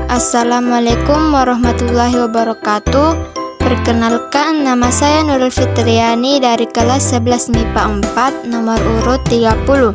Assalamualaikum warahmatullahi wabarakatuh. Perkenalkan, nama saya Nurul Fitriani dari kelas 11 MIPA 4 nomor urut 30.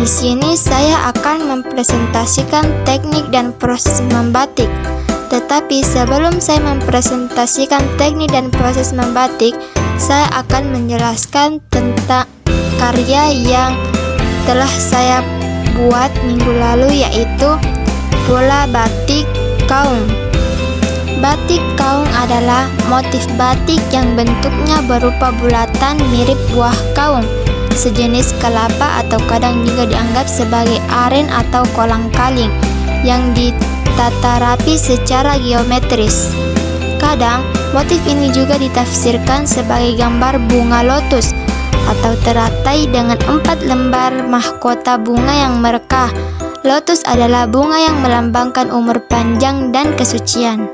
Di sini saya akan mempresentasikan teknik dan proses membatik. Tetapi sebelum saya mempresentasikan teknik dan proses membatik, saya akan menjelaskan tentang karya yang telah saya buat minggu lalu, yaitu pola batik kaung. Batik kaung adalah motif batik yang bentuknya berupa bulatan mirip buah kaung, sejenis kelapa atau kadang juga dianggap sebagai aren atau kolang-kaling yang ditata rapi secara geometris. Kadang motif ini juga ditafsirkan sebagai gambar bunga lotus atau teratai dengan 4 lembar mahkota bunga yang merekah. Lotus adalah bunga yang melambangkan umur panjang dan kesucian.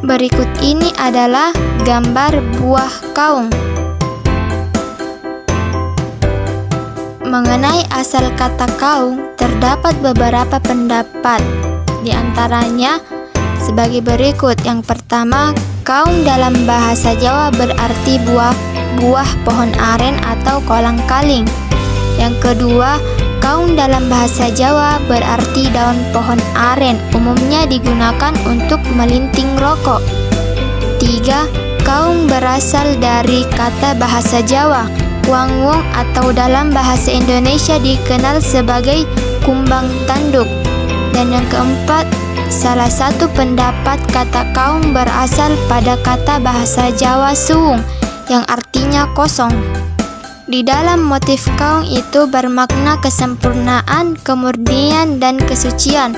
Berikut ini adalah gambar buah kaung. Mengenai asal kata kaung, terdapat beberapa pendapat. Di antaranya sebagai berikut. Yang pertama, kaung dalam bahasa Jawa berarti buah pohon aren atau kolang-kaling. Yang kedua, kaung dalam bahasa Jawa berarti daun pohon aren, umumnya digunakan untuk melinting rokok. 3. Kaung berasal dari kata bahasa Jawa kuangwong atau dalam bahasa Indonesia dikenal sebagai kumbang tanduk. Dan yang keempat, salah satu pendapat kata kaung berasal pada kata bahasa Jawa suwung yang artinya kosong. Di dalam motif kaung itu bermakna kesempurnaan, kemurnian, dan kesucian.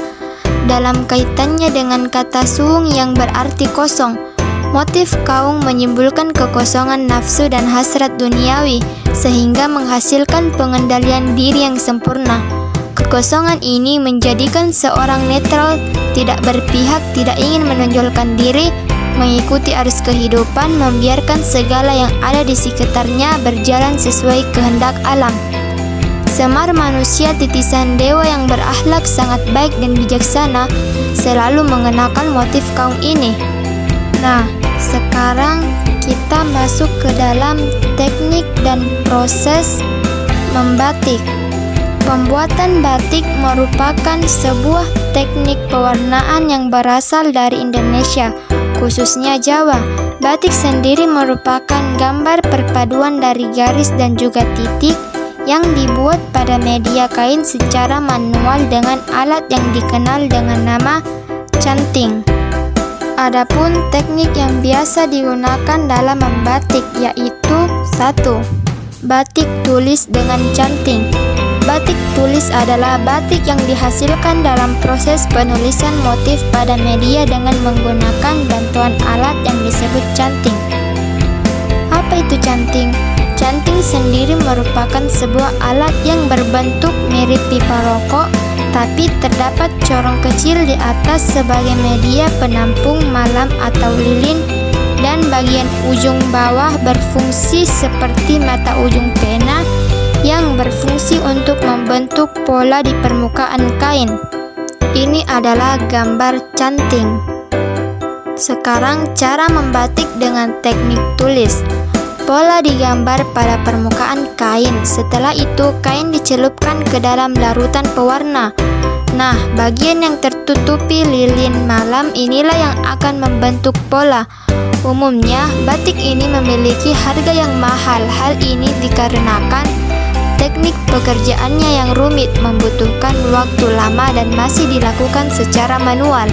Dalam kaitannya dengan kata suwung yang berarti kosong, motif kaung menyimbolkan kekosongan nafsu dan hasrat duniawi, sehingga menghasilkan pengendalian diri yang sempurna. Kekosongan ini menjadikan seorang netral, tidak berpihak, tidak ingin menonjolkan diri, mengikuti arus kehidupan, membiarkan segala yang ada di sekitarnya berjalan sesuai kehendak alam. Semar manusia titisan dewa yang berakhlak sangat baik dan bijaksana selalu mengenakan motif kaung ini. Nah, sekarang kita masuk ke dalam teknik dan proses membatik. Pembuatan batik merupakan sebuah teknik pewarnaan yang berasal dari Indonesia, khususnya Jawa. Batik sendiri merupakan gambar perpaduan dari garis dan juga titik yang dibuat pada media kain secara manual dengan alat yang dikenal dengan nama canting. Adapun teknik yang biasa digunakan dalam membatik yaitu 1. Batik tulis dengan canting. Batik tulis adalah batik yang dihasilkan dalam proses penulisan motif pada media dengan menggunakan bantuan alat yang disebut canting. Apa itu canting? Canting sendiri merupakan sebuah alat yang berbentuk mirip pipa rokok, tapi terdapat corong kecil di atas sebagai media penampung malam atau lilin, dan bagian ujung bawah berfungsi seperti mata ujung pena yang berfungsi untuk membentuk pola di permukaan kain. Ini adalah gambar canting. Sekarang cara membatik dengan teknik tulis. Pola digambar pada permukaan kain. Setelah itu kain dicelupkan ke dalam larutan pewarna. Nah, bagian yang tertutupi lilin malam inilah yang akan membentuk pola. Umumnya, batik ini memiliki harga yang mahal. Hal ini dikarenakan teknik pekerjaannya yang rumit, membutuhkan waktu lama dan masih dilakukan secara manual.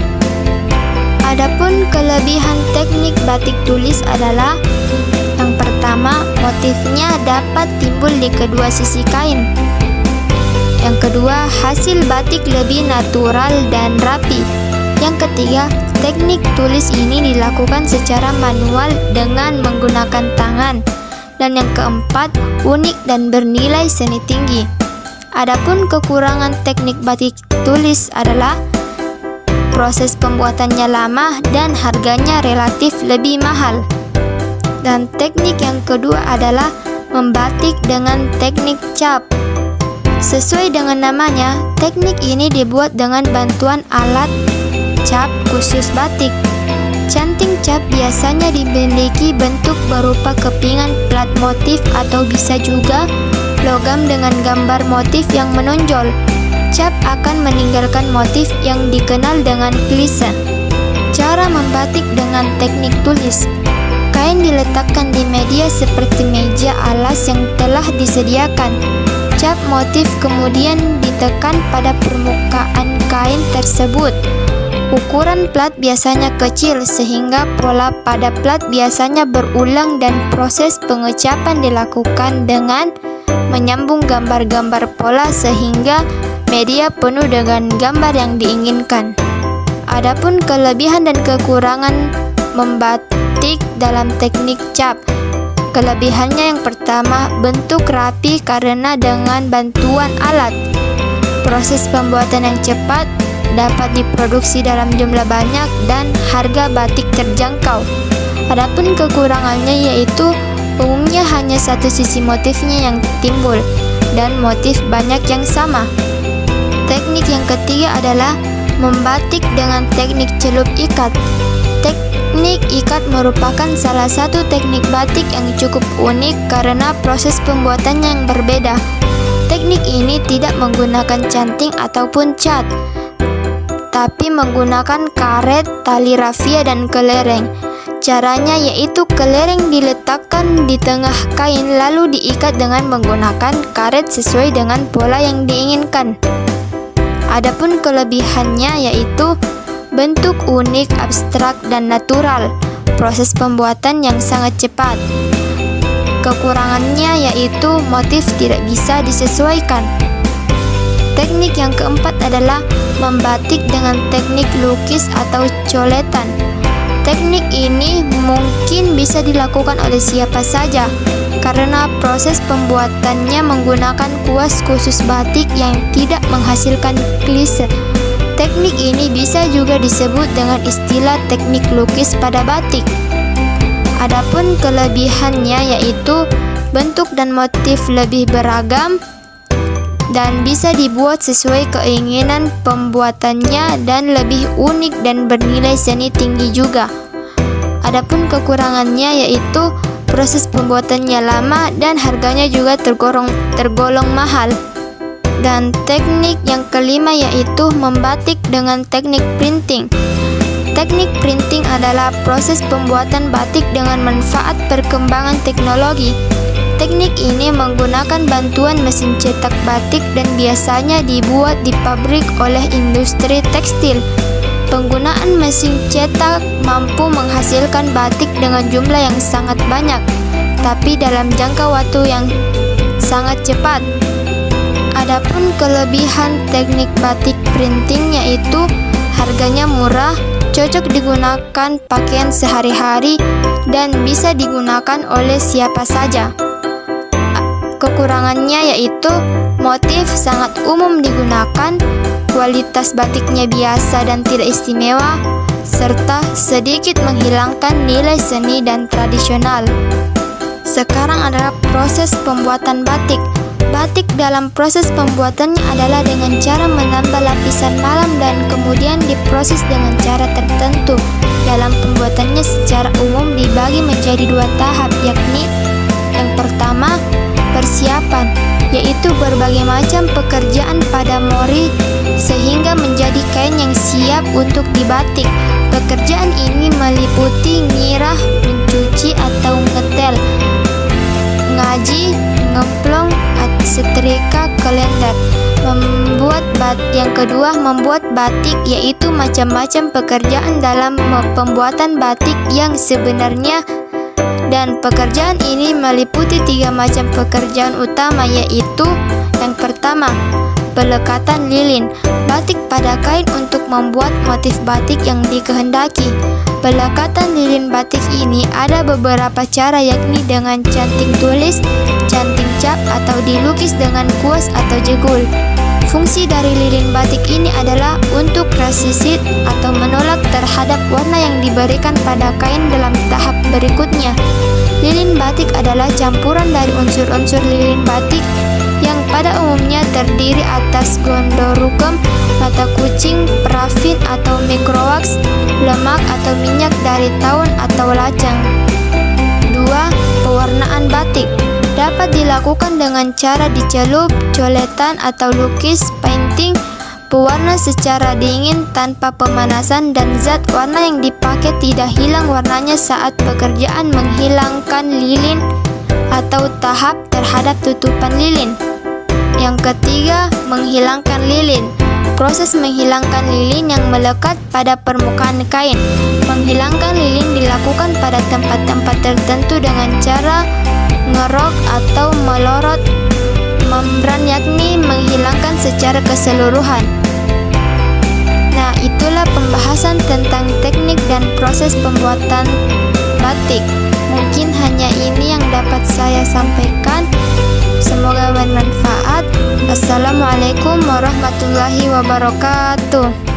Adapun kelebihan teknik batik tulis adalah: yang pertama, motifnya dapat timbul di kedua sisi kain. Yang kedua, hasil batik lebih natural dan rapi. Yang ketiga, teknik tulis ini dilakukan secara manual dengan menggunakan tangan. Dan yang keempat, unik dan bernilai seni tinggi. Adapun kekurangan teknik batik tulis adalah proses pembuatannya lama dan harganya relatif lebih mahal. Dan teknik yang kedua adalah membatik dengan teknik cap. Sesuai dengan namanya, teknik ini dibuat dengan bantuan alat cap khusus batik. Canting cap biasanya dimiliki bentuk berupa kepingan plat motif atau bisa juga logam dengan gambar motif yang menonjol. Cap akan meninggalkan motif yang dikenal dengan klise. Cara membatik dengan teknik tulis. Kain diletakkan di media seperti meja alas yang telah disediakan. Cap motif kemudian ditekan pada permukaan kain tersebut. Ukuran plat biasanya kecil sehingga pola pada plat biasanya berulang dan proses pengecapan dilakukan dengan menyambung gambar-gambar pola sehingga media penuh dengan gambar yang diinginkan. Adapun kelebihan dan kekurangan membatik dalam teknik cap. Kelebihannya yang pertama, bentuk rapi karena dengan bantuan alat. Proses pembuatan yang cepat, dapat diproduksi dalam jumlah banyak dan harga batik terjangkau. Adapun kekurangannya yaitu umumnya hanya satu sisi motifnya yang timbul dan motif banyak yang sama. Teknik yang ketiga adalah membatik dengan teknik celup ikat. Teknik ikat merupakan salah satu teknik batik yang cukup unik karena proses pembuatannya yang berbeda. Teknik ini tidak menggunakan canting ataupun cat, tapi menggunakan karet, tali rafia, dan kelereng. Caranya yaitu kelereng diletakkan di tengah kain lalu diikat dengan menggunakan karet sesuai dengan pola yang diinginkan. Adapun kelebihannya yaitu bentuk unik, abstrak, dan natural. Proses pembuatan yang sangat cepat. Kekurangannya yaitu motif tidak bisa disesuaikan. Teknik yang keempat adalah membatik dengan teknik lukis atau coletan. Teknik ini mungkin bisa dilakukan oleh siapa saja karena proses pembuatannya menggunakan kuas khusus batik yang tidak menghasilkan klise. Teknik ini bisa juga disebut dengan istilah teknik lukis pada batik. Adapun kelebihannya yaitu bentuk dan motif lebih beragam dan bisa dibuat sesuai keinginan pembuatannya dan lebih unik dan bernilai seni tinggi juga. Adapun kekurangannya yaitu proses pembuatannya lama dan harganya juga tergolong mahal. Dan teknik yang kelima yaitu membatik dengan teknik printing. Teknik printing adalah proses pembuatan batik dengan manfaat perkembangan teknologi. Teknik ini menggunakan bantuan mesin cetak batik dan biasanya dibuat di pabrik oleh industri tekstil. Penggunaan mesin cetak mampu menghasilkan batik dengan jumlah yang sangat banyak, tapi dalam jangka waktu yang sangat cepat. Adapun kelebihan teknik batik printing yaitu harganya murah, cocok digunakan pakaian sehari-hari, dan bisa digunakan oleh siapa saja. Kekurangannya yaitu motif sangat umum digunakan, kualitas batiknya biasa dan tidak istimewa, serta sedikit menghilangkan nilai seni dan tradisional. Sekarang adalah proses pembuatan batik. Batik dalam proses pembuatannya adalah dengan cara menambah lapisan malam dan kemudian diproses dengan cara tertentu. Dalam pembuatannya secara umum dibagi menjadi dua tahap, yakni yang pertama, persiapan, yaitu berbagai macam pekerjaan pada mori sehingga menjadi kain yang siap untuk dibatik. Pekerjaan ini meliputi ngirah, mencuci atau ngetel, ngaji, ngemplong, setrika, kalender. Yang kedua, membuat batik, yaitu macam-macam pekerjaan dalam pembuatan batik yang sebenarnya, dan pekerjaan ini meliputi 3 macam pekerjaan utama, yaitu yang pertama, pelekatan lilin, batik pada kain untuk membuat motif batik yang dikehendaki. Pelekatan lilin batik ini ada beberapa cara, yakni dengan canting tulis, canting cap, atau dilukis dengan kuas atau jegul. Fungsi dari lilin batik ini adalah untuk resisit atau menolak terhadap warna yang diberikan pada kain dalam tahap berikutnya. Lilin batik adalah campuran dari unsur-unsur lilin batik yang pada umumnya terdiri atas gondorukem, mata kucing, parafin atau mikrowax, lemak atau minyak dari tawon atau lacang. 2. Pewarnaan batik dapat dilakukan dengan cara dicelup, coletan atau lukis, painting, pewarna secara dingin tanpa pemanasan, dan zat warna yang dipakai tidak hilang warnanya saat pekerjaan menghilangkan lilin atau tahap terhadap tutupan lilin. Yang ketiga, menghilangkan lilin. Proses menghilangkan lilin yang melekat pada permukaan kain. Menghilangkan lilin dilakukan pada tempat-tempat tertentu dengan cara ngerok atau melorot membran, yakni menghilangkan secara keseluruhan. Nah, itulah pembahasan tentang teknik dan proses pembuatan batik. Mungkin hanya ini yang dapat saya sampaikan. Semoga bermanfaat. Assalamualaikum warahmatullahi wabarakatuh.